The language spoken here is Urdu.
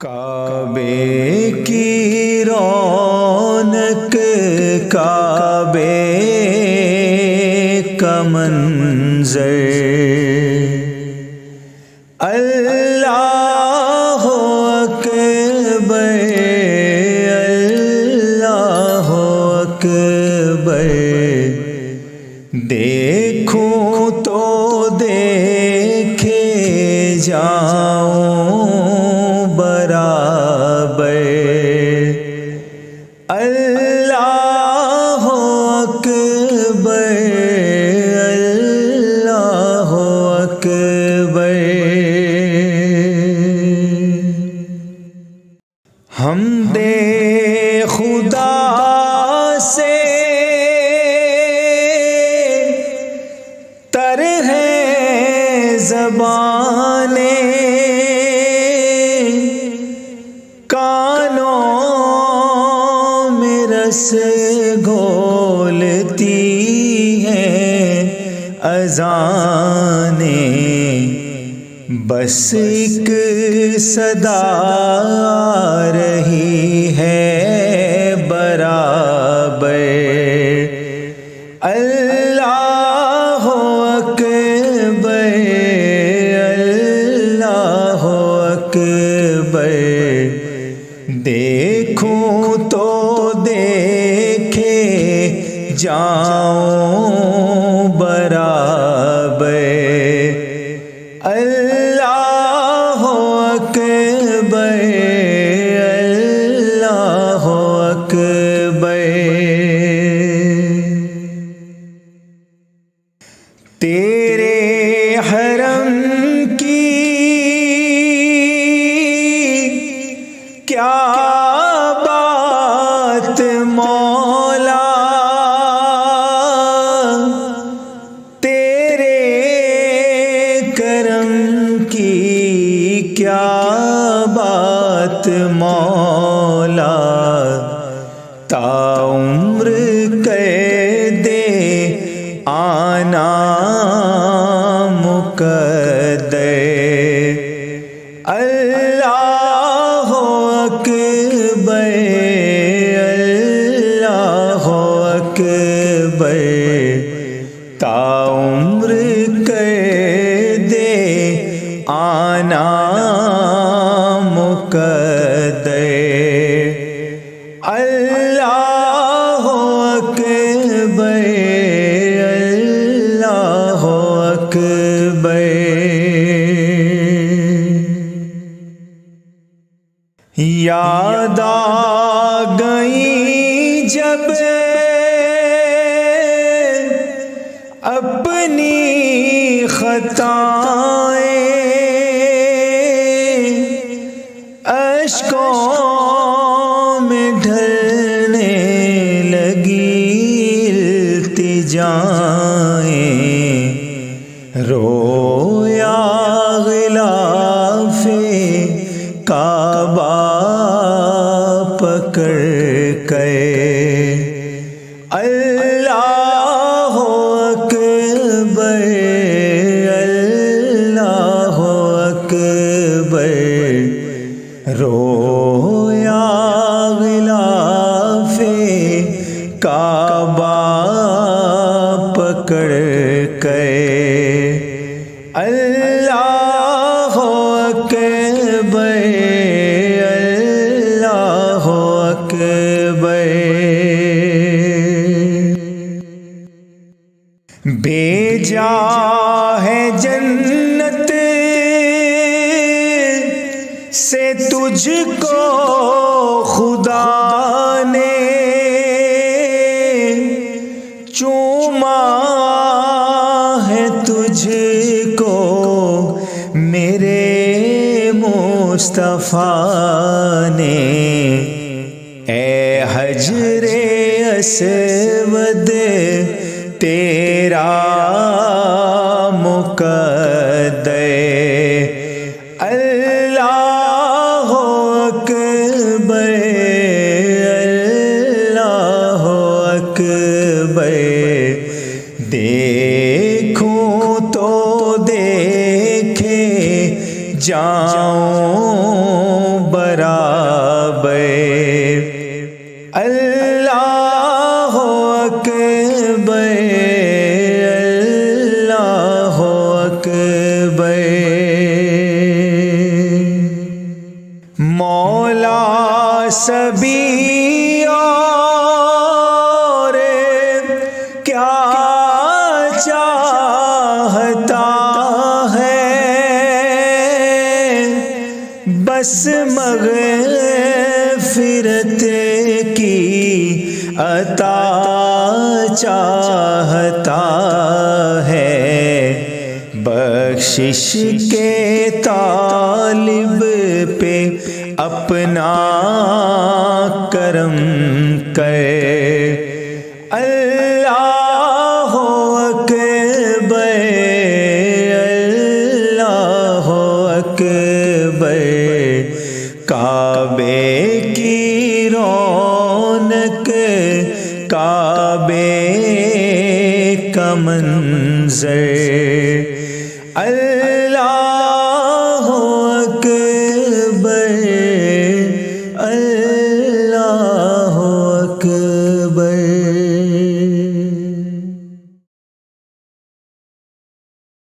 کعبے کی رونق کعبے کا منظر اللہ اکبر اللہ اکبر دیکھوں تو دیکھے جاؤں برابر اللہ اکبر اللہ اکبر حمد خدا سے تر ہے زبانیں کانوں میں رس گھولتی ہیں اذانیں بس ایک صدا آ رہی ہے برابر اللہ اکبر اللہ اکبر دیکھوں تو دیکھے جاؤں برابر اللہ اکبر اللہ اکبر تیرے حرم کی کیا بات مولا تیرے کرم کی کیا بات مولا تا عمر کر دے آنا مقدر اللہ اکبر اللہ اکبر تا عمر کر دے آنا مقدر اللہ اکبر اللہ اکبر یاد آ گئی جب اپنی خطائیں اشکوں میں ڈھلنے لگی التجائیں رویا غلاف کعبہ پکڑ کے اللہ اکبر اللہ اکبر رویا غلاف کعبہ پکڑ کے اللہ اکبر اللہ اکبر بھیجا ہے جنت سے تجھ کو خدا نے چوما ہے تجھ کو میرے مصطفیٰ نے اے حجر اسود تیرا مقدر اللہ اکبر اللہ اکبر دیکھوں تو دیکھے جاؤں برابر مولا سبھی اور کیا چاہتا ہے، بس مغفرت کی عطا چاہتا ہے، بخشش کے طالب پہ اپنا کرم کر۔ اللہ اکبر، اللہ اکبر، کعبے کی رونق، کعبے کا منظر،